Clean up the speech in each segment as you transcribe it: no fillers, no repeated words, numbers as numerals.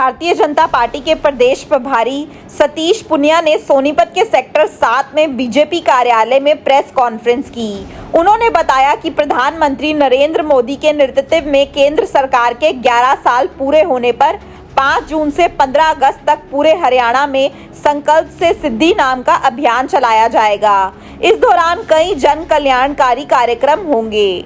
Bharatiya Janata party के प्रदेश प्रभारी सतीश पुनिया ने सोनीपत के सेक्टर 7 में बीजेपी कार्यालय में प्रेस कॉन्फ्रेंस की। उन्होंने बताया कि प्रधानमंत्री नरेंद्र मोदी के नेतृत्व में केंद्र सरकार के 11 साल पूरे होने पर 5 जून से 15 अगस्त तक पूरे हरियाणा में संकल्प से सिद्धि नाम का अभियान चलाया जाएगा। इस दौरान कई जन कल्याणकारी कार्यक्रम होंगे।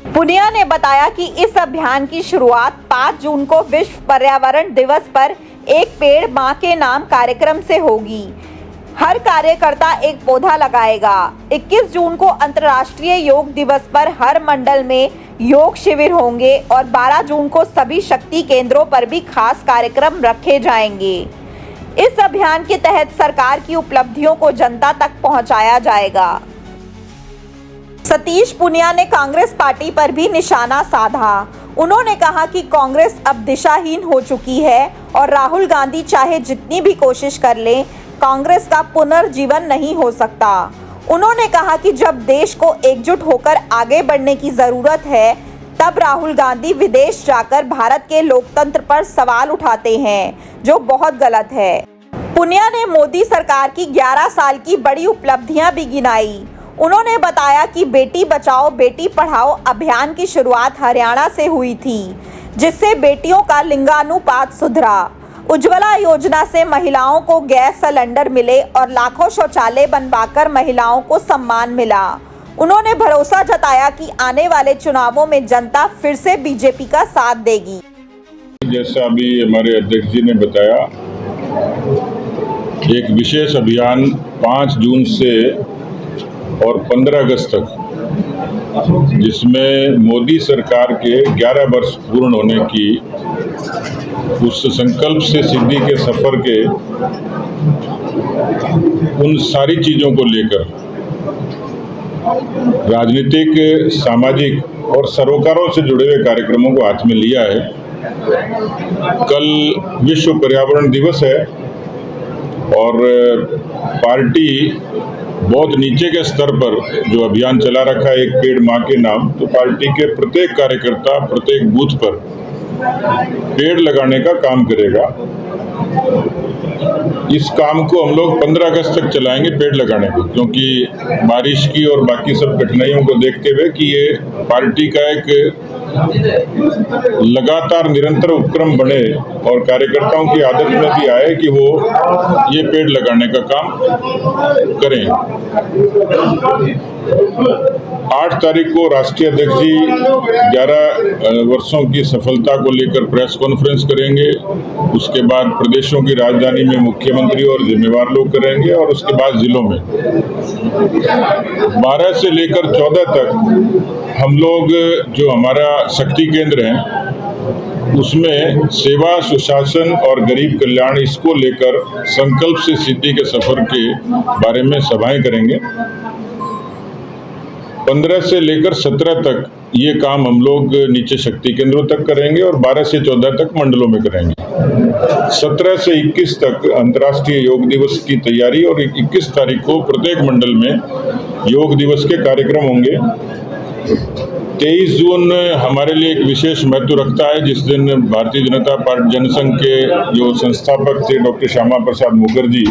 पुनिया ने बताया कि इस अभियान की शुरुआत 5 जून को विश्व पर्यावरण दिवस पर एक पेड़ मां के नाम कार्यक्रम से होगी। हर कार्यकर्ता एक पौधा लगाएगा। 21 जून को अंतर्राष्ट्रीय योग दिवस पर हर मंडल में योग शिविर होंगे और 12 जून को सभी शक्ति केंद्रों पर भी खास कार्यक्रम रखे जाएंगे। इस अभियान के तहत सरकार की उपलब्धियों को जनता तक पहुंचाया जाएगा। सतीश पुनिया ने कांग्रेस पार्टी पर भी निशाना साधा। उन्होंने कहा कि कांग्रेस अब दिशाहीन हो चुकी है और राहुल गांधी चाहे जितनी भी कोशिश कर लें, कांग्रेस का पुनर्जीवन नहीं हो सकता। उन्होंने कहा कि जब देश को एकजुट होकर आगे बढ़ने की जरूरत है, तब राहुल गांधी विदेश जाकर भारत के लोकतंत्र पर सवाल उठाते हैं, जो बहुत गलत है। पुनिया ने मोदी सरकार की 11 साल की बड़ी उपलब्धियां भी गिनाई। उन्होंने बताया कि बेटी बचाओ बेटी पढ़ाओ अभियान की शुरुआत हरियाणा से हुई थी, जिससे बेटियों का लिंगानुपात सुधरा। उज्ज्वला योजना से महिलाओं को गैस सिलेंडर मिले और लाखों शौचालय बनवाकर महिलाओं को सम्मान मिला। उन्होंने भरोसा जताया कि आने वाले चुनावों में जनता फिर से बीजेपी का साथ देगी। जैसा अभी हमारे अध्यक्ष जी ने बताया, एक विशेष अभियान 5 जून से और 15 अगस्त तक, जिसमें मोदी सरकार के 11 वर्ष पूर्ण होने की उस संकल्प से सिद्धि के सफर के उन सारी चीजों को लेकर राजनीतिक, सामाजिक और सरोकारों से जुड़े हुए कार्यक्रमों को हाथ में लिया है। कल विश्व पर्यावरण दिवस है और पार्टी बहुत नीचे के स्तर पर जो अभियान चला रखा है, एक पेड़ मां के नाम, तो पार्टी के प्रत्येक कार्यकर्ता प्रत्येक बूथ पर पेड़ लगाने का काम करेगा। इस काम को हम लोग 15 अगस्त तक चलाएंगे, पेड़ लगाने को, क्योंकि बारिश की और बाकी सब कठिनाइयों को देखते हुए कि ये पार्टी का एक लगातार निरंतर उपक्रम बने और कार्यकर्ताओं की आदत में भी आए कि वो ये पेड़ लगाने का काम करें। 8 तारीख को राष्ट्रीय अध्यक्ष जी 11 वर्षों की सफलता को लेकर प्रेस कॉन्फ्रेंस करेंगे। उसके बाद प्रदेशों की राजधानी में मुख्यमंत्री और जिम्मेवार लोग करेंगे और उसके बाद जिलों में 12 से लेकर 14 तक हम लोग जो हमारा शक्ति केंद्र है, उसमें सेवा, सुशासन और गरीब कल्याण, इसको लेकर संकल्प से सिद्धि के सफर के बारे में सभाएं करेंगे। 15 से लेकर 17 तक ये काम हम लोग नीचे शक्ति केंद्रों तक करेंगे और 12 से 14 तक मंडलों में करेंगे। 17 से 21 तक अंतर्राष्ट्रीय योग दिवस की तैयारी और 21 तारीख को प्रत्येक मंडल में योग दिवस के कार्यक्रम होंगे। 23 जून हमारे लिए एक विशेष महत्व रखता है, जिस दिन भारतीय जनता पार्टी जनसंघ के जो संस्थापक थे डॉक्टर श्यामा प्रसाद मुखर्जी,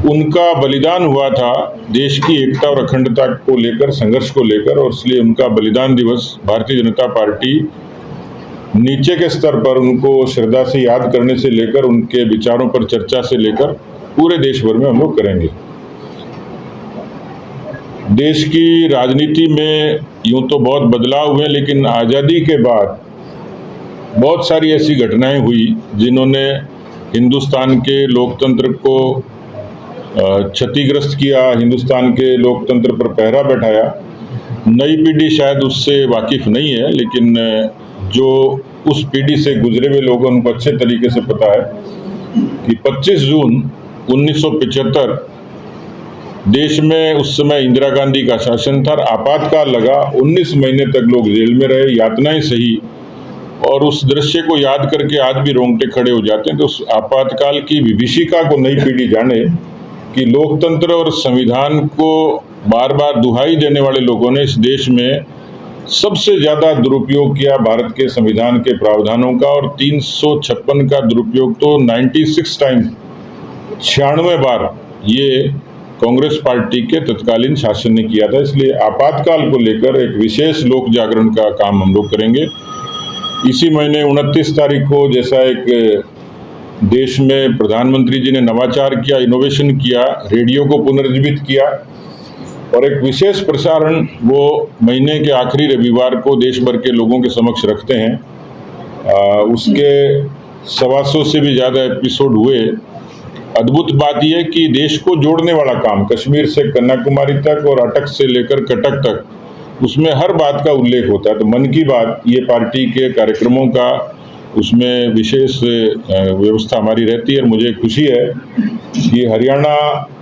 उनका बलिदान हुआ था देश की एकता और अखंडता को लेकर, संघर्ष को लेकर, और इसलिए उनका बलिदान दिवस भारतीय जनता पार्टी नीचे के स्तर पर उनको श्रद्धा से याद करने से लेकर, उनके विचारों पर चर्चा से लेकर पूरे देश भर में हम लोग करेंगे। देश की राजनीति में यूं तो बहुत बदलाव हुए, लेकिन आज़ादी के बाद बहुत सारी ऐसी घटनाएं हुई जिन्होंने हिंदुस्तान के लोकतंत्र को क्षतिग्रस्त किया, हिंदुस्तान के लोकतंत्र पर पहरा बैठाया। नई पीढ़ी शायद उससे वाकिफ नहीं है, लेकिन जो उस पीढ़ी से गुजरे हुए लोग हैं उनको अच्छे तरीके से पता है कि 25 जून 1975 देश में उस समय इंदिरा गांधी का शासन था, आपातकाल लगा, 19 महीने तक लोग जेल में रहे, यातनाएं सही, और उस दृश्य को याद करके आज भी रोंगटे खड़े हो जाते हैं। तो उस आपातकाल की विभीषिका को नई पीढ़ी जाने कि लोकतंत्र और संविधान को बार बार दुहाई देने वाले लोगों ने इस देश में सबसे ज़्यादा दुरुपयोग किया भारत के संविधान के प्रावधानों का, और 356 का दुरुपयोग तो 96 टाइम 96 बार ये कांग्रेस पार्टी के तत्कालीन शासन ने किया था। इसलिए आपातकाल को लेकर एक विशेष लोक जागरण का काम हम लोग करेंगे। इसी महीने 29 तारीख को जैसा एक देश में प्रधानमंत्री जी ने नवाचार किया, इनोवेशन किया, रेडियो को पुनर्जीवित किया, और एक विशेष प्रसारण वो महीने के आखिरी रविवार को देश भर के लोगों के समक्ष रखते हैं। उसके 125 से भी ज़्यादा एपिसोड हुए। अद्भुत बात यह कि देश को जोड़ने वाला काम, कश्मीर से कन्याकुमारी तक और अटक से लेकर कटक तक, उसमें हर बात का उल्लेख होता है। तो मन की बात ये पार्टी के कार्यक्रमों का उसमें विशेष व्यवस्था हमारी रहती है। और मुझे खुशी है कि हरियाणा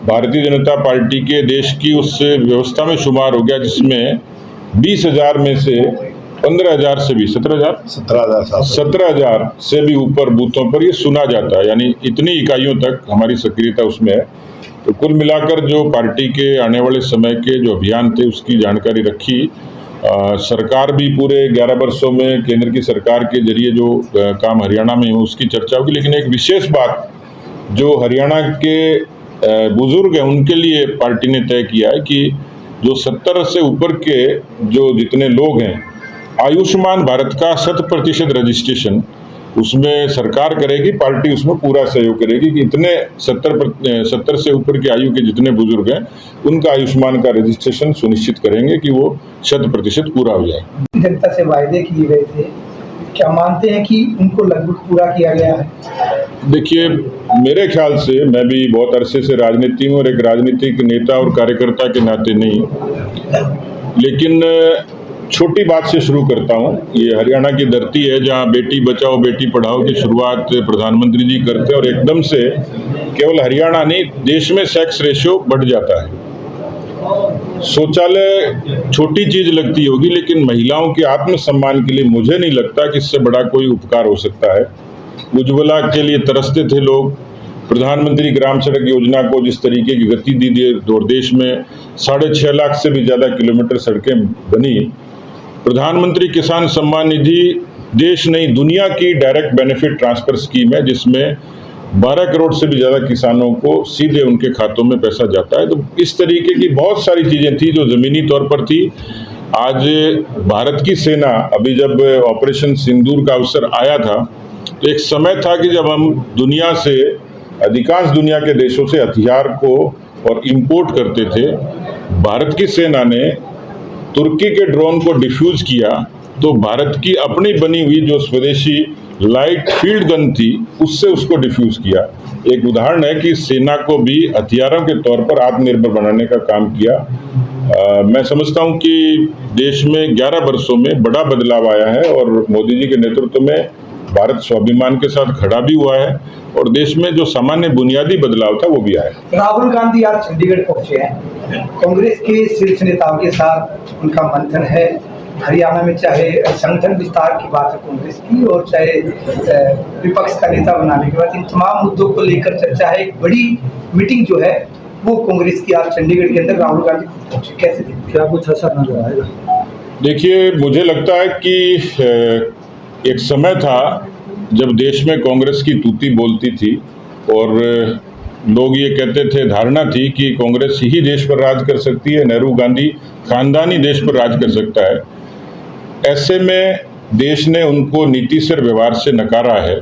भारतीय जनता पार्टी के देश की उस व्यवस्था में शुमार हो गया जिसमें 20,000 में से 15,000 से भी 17,000 से भी ऊपर बूथों पर ये सुना जाता है, यानी इतनी इकाइयों तक हमारी सक्रियता उसमें है। तो कुल मिलाकर जो पार्टी के आने वाले समय के जो अभियान थे उसकी जानकारी रखी। सरकार भी पूरे 11 वर्षों में केंद्र की सरकार के जरिए जो काम हरियाणा में हो उसकी चर्चा होगी। लेकिन एक विशेष बात जो हरियाणा के बुजुर्ग हैं उनके लिए पार्टी ने तय किया है कि जो 70 से ऊपर के जो जितने लोग हैं, आयुष्मान भारत का 100% रजिस्ट्रेशन उसमें सरकार करेगी, पार्टी उसमें पूरा सहयोग करेगी कि इतने 70 से ऊपर की आयु के जितने बुजुर्ग हैं उनका आयुष्मान का रजिस्ट्रेशन सुनिश्चित करेंगे कि वो 100% पूरा हो जाए। जनता से वायदे किए गए थे, क्या मानते हैं कि उनको लगभग पूरा किया गया है? देखिए, मेरे ख्याल से, मैं भी बहुत अरसे से राजनीति में और एक राजनीतिक नेता और कार्यकर्ता के नाते नहीं, लेकिन छोटी बात से शुरू करता हूँ। ये हरियाणा की धरती है जहाँ बेटी बचाओ बेटी पढ़ाओ की शुरुआत प्रधानमंत्री जी करते हैं, और एकदम से केवल हरियाणा नहीं देश में सेक्स रेशियो बढ़ जाता है। शौचालय छोटी चीज लगती होगी, लेकिन महिलाओं के आत्मसम्मान के लिए मुझे नहीं लगता कि इससे बड़ा कोई उपकार हो सकता है। उज्ज्वला के लिए तरसते थे लोग, प्रधानमंत्री ग्राम सड़क योजना को जिस तरीके की गति दी और देश में 6.5 लाख से भी ज्यादा किलोमीटर सड़कें बनी, प्रधानमंत्री किसान सम्मान निधि देश नहीं दुनिया की डायरेक्ट बेनिफिट ट्रांसफर स्कीम है जिसमें 12 करोड़ से भी ज्यादा किसानों को सीधे उनके खातों में पैसा जाता है। तो इस तरीके की बहुत सारी चीजें थी जो जमीनी तौर पर थी। आज भारत की सेना, अभी जब ऑपरेशन सिंदूर का अवसर आया था तो एक समय था कि जब हम दुनिया से, अधिकांश दुनिया के देशों से हथियार को और इंपोर्ट करते थे। भारत की सेना ने तुर्की के ड्रोन को डिफ्यूज किया तो भारत की अपनी बनी हुई जो स्वदेशी लाइट फील्ड गन थी उससे उसको डिफ्यूज किया। एक उदाहरण है कि सेना को भी हथियारों के तौर पर आत्मनिर्भर बनाने का काम किया। मैं समझता हूं कि देश में 11 वर्षों में बड़ा बदलाव आया है और मोदी जी के नेतृत्व में भारत स्वाभिमान के साथ खड़ा भी हुआ है और देश में जो सामान्य बुनियादी बदलाव था वो भी आया। राहुल गांधी आज चंडीगढ़ पहुंचे हैं, कांग्रेस के शीर्ष नेताओं के साथ उनका मंथन है। हरियाणा में चाहे संगठन विस्तार की बात है कांग्रेस की, और चाहे विपक्ष का नेता बनाने के बाद, इन तमाम मुद्दों को लेकर चर्चा है। एक बड़ी मीटिंग जो है वो कांग्रेस की आज चंडीगढ़ के अंदर राहुल गांधी पहुंचे, कैसे देखते? क्या कुछ असर नजर आएगा? देखिए, मुझे लगता है कि एक समय था जब देश में कांग्रेस की तूती बोलती थी और लोग ये कहते थे, धारणा थी कि कांग्रेस ही देश पर राज कर सकती है, नेहरू गांधी खानदान ही देश पर राज कर सकता है। ऐसे में देश ने उनको नीति से, व्यवहार से नकारा है,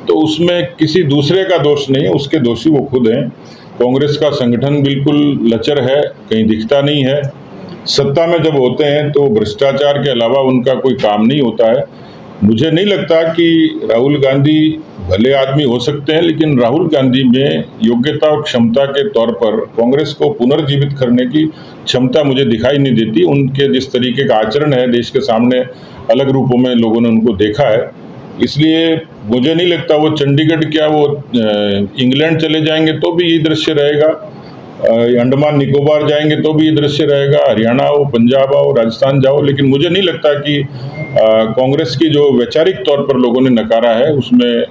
तो उसमें किसी दूसरे का दोष नहीं है, उसके दोषी वो खुद हैं। कांग्रेस का संगठन बिल्कुल लचर है, कहीं दिखता नहीं है। सत्ता में जब होते हैं तो भ्रष्टाचार के अलावा उनका कोई काम नहीं होता है। मुझे नहीं लगता कि राहुल गांधी भले आदमी हो सकते हैं, लेकिन राहुल गांधी में योग्यता और क्षमता के तौर पर कांग्रेस को पुनर्जीवित करने की क्षमता मुझे दिखाई नहीं देती। उनके जिस तरीके का आचरण है, देश के सामने अलग रूपों में लोगों ने उनको देखा है, इसलिए मुझे नहीं लगता वो चंडीगढ़, क्या वो इंग्लैंड चले जाएंगे तो भी ये दृश्य रहेगा, अंडमान निकोबार जाएंगे तो भी ये दृश्य रहेगा, हरियाणा हो, पंजाब आओ, राजस्थान जाओ, लेकिन मुझे नहीं लगता कि कांग्रेस की जो वैचारिक तौर पर लोगों ने नकारा है उसमें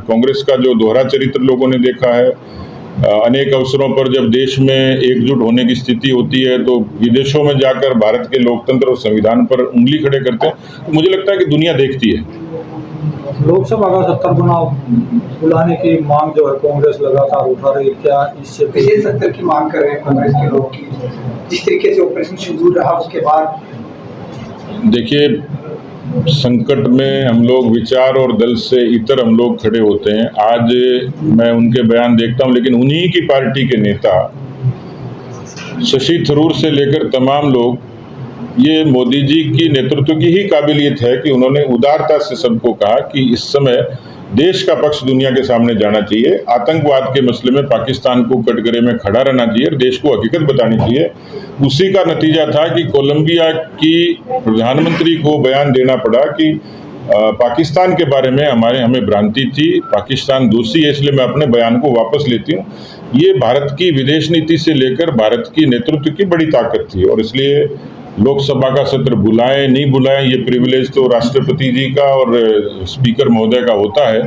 कांग्रेस का जो दोहरा चरित्र लोगों ने देखा है, अनेक अवसरों पर जब देश में एकजुट होने की स्थिति होती है तो विदेशों में जाकर भारत के लोकतंत्र और संविधान पर उंगली खड़े करते हैं। तो मुझे लगता है कि दुनिया देखती है। लोकसभा का 70 चुनाव बुलाने की मांग जो है कांग्रेस लगातार उठा रही है, क्या इससे विशेष सत्र की मांग कर रहे हैं कांग्रेस के लोग की? जिस तरीके से ऑपरेशन सिंदूर रहा उसके बाद देखिए, संकट में हम लोग विचार और दल से इतर हम लोग खड़े होते हैं। आज मैं उनके बयान देखता हूं, लेकिन उन्हीं की पार्टी के नेता शशि थरूर से लेकर तमाम लोग, ये मोदी जी की नेतृत्व की ही काबिलियत है कि उन्होंने उदारता से सबको कहा कि इस समय देश का पक्ष दुनिया के सामने जाना चाहिए, आतंकवाद के मसले में पाकिस्तान को कटघरे में खड़ा रहना चाहिए और देश को हकीकत बतानी चाहिए। उसी का नतीजा था कि कोलंबिया की प्रधानमंत्री को बयान देना पड़ा कि पाकिस्तान के बारे में हमें भ्रांति थी, पाकिस्तान दोषी है, इसलिए मैं अपने बयान को वापस लेती हूँ। ये भारत की विदेश नीति से लेकर भारत की नेतृत्व की बड़ी ताकत थी और इसलिए लोकसभा का सत्र बुलाएं नहीं बुलाएं ये प्रिविलेज तो राष्ट्रपति जी का और स्पीकर महोदय का होता है,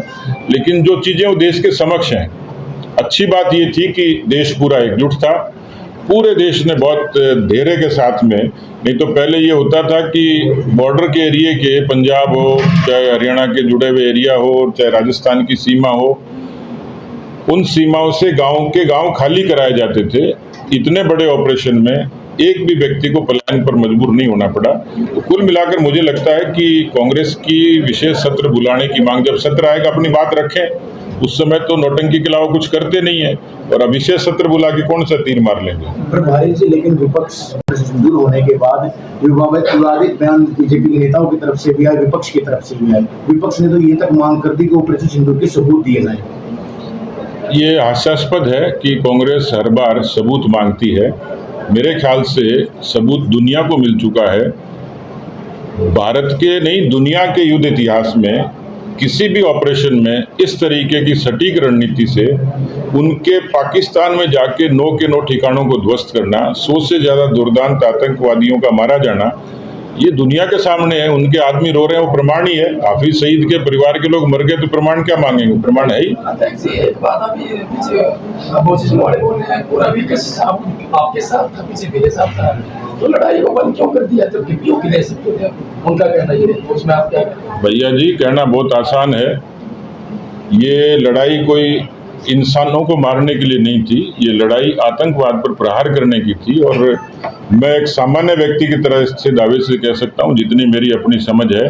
लेकिन जो चीज़ें वो देश के समक्ष हैं। अच्छी बात ये थी कि देश पूरा एकजुट था, पूरे देश ने बहुत धैर्य के साथ में, नहीं तो पहले ये होता था कि बॉर्डर के एरिया के, पंजाब हो चाहे हरियाणा के जुड़े हुए एरिया हो चाहे राजस्थान की सीमा हो, उन सीमाओं से गांव खाली कराए जाते थे। इतने बड़े ऑपरेशन में एक भी व्यक्ति को पलायन पर मजबूर नहीं होना पड़ा। तो कुल मिलाकर मुझे लगता है कि कांग्रेस की विशेष सत्र बुलाने की मांग, जब सत्र आएगा अपनी बात रखें, उस समय तो नौटंकी के अलावा कुछ करते नहीं है और अब विशेष सत्र बुला के कौन सा तीर मार लेंगे। प्रभारी जी, लेकिन विपक्ष दूर होने के बाद विवादित बयान बीजेपी के नेताओं की तरफ से भी आए, विपक्ष की तरफ से भी आए। विपक्ष ने तो ये तक मांग कर दी कि ऑपरेशन सिंदूर के सबूत दिए जाए। ये हास्यास्पद है कि कांग्रेस हर बार सबूत मांगती है। मेरे ख्याल से सबूत दुनिया को मिल चुका है। भारत के नहीं, दुनिया के युद्ध इतिहास में किसी भी ऑपरेशन में इस तरीके की सटीक रणनीति से उनके पाकिस्तान में जाके 9 के 9 ठिकानों को ध्वस्त करना, 100 से ज़्यादा दुर्दांत आतंकवादियों का मारा जाना, ये दुनिया के सामने है। उनके आदमी रो रहे हैं, वो प्रमाण ही है। हाफिज सईद के परिवार के लोग मर गए तो प्रमाण क्या मांगेंगे? प्रमाण है ही। एक बात अपोजिशन वाले बोल रहे हैं, पूरा विकास आपके साथ था, पीछे मेरे साथ था, तो लड़ाई को बंद क्यों कर दिया? तो क्यों दे सकते थे? उनका कहना ये है, उसमें आप क्या करें? भैया जी, कहना बहुत आसान है। ये लड़ाई कोई इंसानों को मारने के लिए नहीं थी, ये लड़ाई आतंकवाद पर प्रहार करने की थी। और मैं एक सामान्य व्यक्ति की तरह से दावे से कह सकता हूँ, जितनी मेरी अपनी समझ है,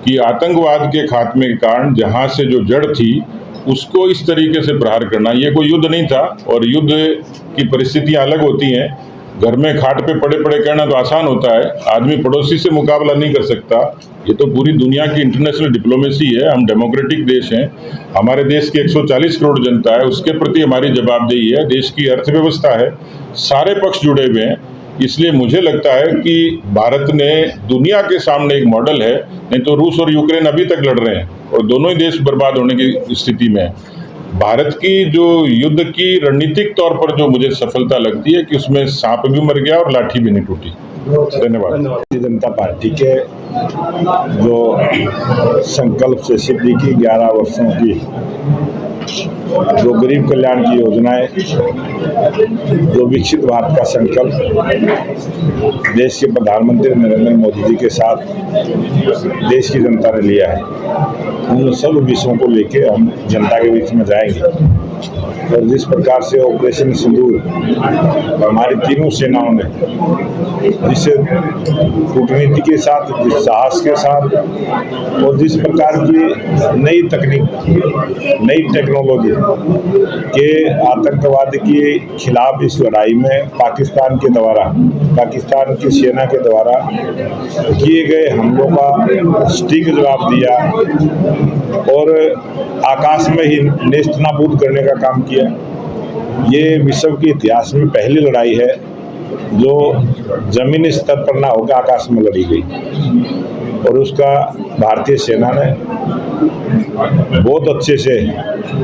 कि आतंकवाद के खात्मे के कारण जहाँ से जो जड़ थी उसको इस तरीके से प्रहार करना, ये कोई युद्ध नहीं था। और युद्ध की परिस्थितियाँ अलग होती हैं। घर में खाट पे पड़े पड़े कहना तो आसान होता है, आदमी पड़ोसी से मुकाबला नहीं कर सकता। ये तो पूरी दुनिया की इंटरनेशनल डिप्लोमेसी है। हम डेमोक्रेटिक देश हैं, हमारे देश की 140 करोड़ जनता है, उसके प्रति हमारी जवाबदेही है। देश की अर्थव्यवस्था है, सारे पक्ष जुड़े हुए हैं। इसलिए मुझे लगता है कि भारत ने दुनिया के सामने एक मॉडल है। नहीं तो रूस और यूक्रेन अभी तक लड़ रहे हैं और दोनों ही देश बर्बाद होने की स्थिति में है। भारत की जो युद्ध की रणनीतिक तौर पर जो मुझे सफलता लगती है कि उसमें सांप भी मर गया और लाठी भी नहीं टूटी। धन्यवाद। भारतीय जनता पार्टी के जो संकल्प से सिद्धि की 11 वर्षों की जो गरीब कल्याण की योजनाएं, जो विकसित भारत का संकल्प देश के प्रधानमंत्री नरेंद्र मोदी जी के साथ देश की जनता ने लिया है, उन सब विषयों को लेके हम जनता के बीच में जाएंगे। और जिस प्रकार से ऑपरेशन सिंदूर हमारी तीनों सेनाओं ने जिस कूटनीति के साथ, जिस साहस के साथ और जिस प्रकार की नई तकनीक, नई टेक्नोलॉजी के आतंकवाद के खिलाफ इस लड़ाई में पाकिस्तान के द्वारा, पाकिस्तान की सेना के द्वारा किए गए हमलों का सटीक जवाब दिया और आकाश में ही नेस्तनाबूद करने का काम किया। ये विश्व के इतिहास में पहली लड़ाई है जो जमीनी स्तर पर ना होकर आकाश में लड़ी गई और उसका भारतीय सेना ने बहुत अच्छे से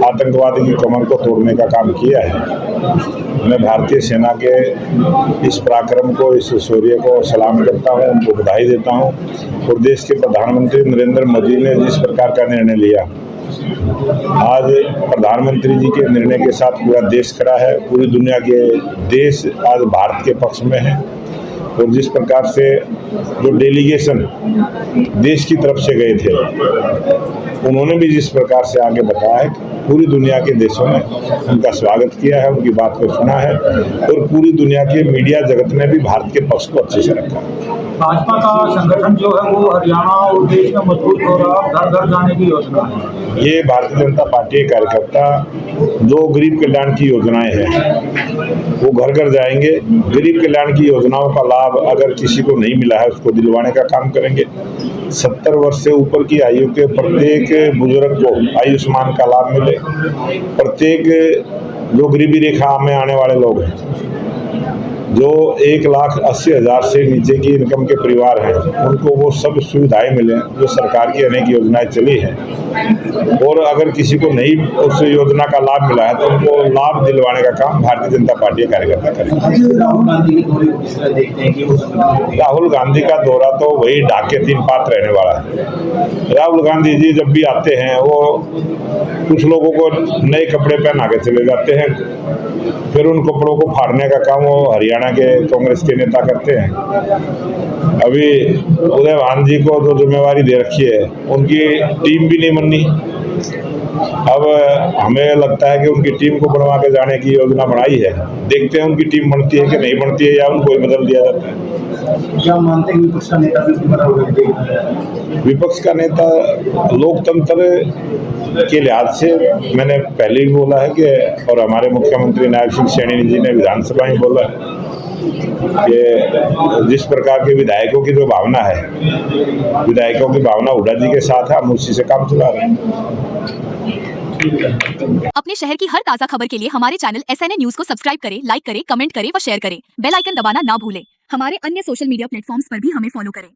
आतंकवादी की कमर को तोड़ने का काम किया है। मैं भारतीय सेना के इस पराक्रम को, इस शौर्य को सलाम करता हूं, उनको बधाई देता हूं। और देश के प्रधानमंत्री नरेंद्र मोदी ने जिस प्रकार का निर्णय लिया आज प्रधानमंत्री जी के निर्णय के साथ पूरा देश खड़ा है, पूरी दुनिया के देश आज भारत के पक्ष में है। और जिस प्रकार से जो डेलीगेशन देश की तरफ से गए थे, उन्होंने भी जिस प्रकार से आगे बताया है, पूरी दुनिया के देशों ने उनका स्वागत किया है, उनकी बात को सुना है और पूरी दुनिया के मीडिया जगत ने भी भारत के पक्ष को अच्छे से रखा। भाजपा का संगठन जो है वो हरियाणा और देश में मजबूत हो रहा है, घर घर जाने की योजना है। ये भारतीय जनता पार्टी के कार्यकर्ता जो गरीब कल्याण की योजनाएं हैं वो घर घर जाएंगे। गरीब कल्याण की योजनाओं का लाभ अगर किसी को नहीं मिला है उसको दिलवाने का काम करेंगे। 70 वर्ष से ऊपर की आयु के प्रत्येक बुजुर्ग को आयुष्मान का लाभ मिले। प्रत्येक जो गरीबी रेखा में आने वाले लोग हैं, जो 1,80,000 से नीचे की इनकम के परिवार हैं, उनको वो सब सुविधाएं मिले जो सरकार की अनेक योजनाएं चली हैं। और अगर किसी को नहीं उस योजना का लाभ मिला है तो उनको लाभ दिलवाने का काम भारतीय जनता पार्टी के कार्यकर्ता करेंगे। राहुल गांधी के दौरे को किस तरह देखते हैं कि वो राहुल गांधी का दौरा तो वही ढाक के 3 पात रहने वाला है। राहुल गांधी जी जब भी आते हैं वो कुछ लोगों को नए कपड़े पहना के चले जाते हैं, फिर उन कपड़ों को फाड़ने का काम वो हरियाणा के कांग्रेस के नेता करते हैं। अभी उदय भान जी को जो जिम्मेवारी दे रखी है, उनकी टीम भी नहीं बननी। अब हमें लगता है कि उनकी टीम को बनवा के जाने की योजना बनाई है। देखते हैं उनकी टीम बनती है कि नहीं बनती है या उनको ही बदल दिया जाता है। क्या मानते हैं विपक्ष का नेता भी बना? विपक्ष का नेता लोकतंत्र के लिहाज से मैंने पहले भी बोला है कि, और हमारे मुख्यमंत्री नायब सिंह सैनी जी ने विधानसभा में बोला है कि जिस प्रकार के विधायकों की जो भावना है, विधायकों की भावना हुड्डा जी के साथ है, हम उसी से काम चला रहे हैं। अपने शहर की हर ताजा खबर के लिए हमारे चैनल SNA न्यूज को सब्सक्राइब करें, लाइक करें, कमेंट करें व शेयर करें। बेल आइकन दबाना ना भूलें। हमारे अन्य सोशल मीडिया प्लेटफॉर्म्स पर भी हमें फॉलो करें।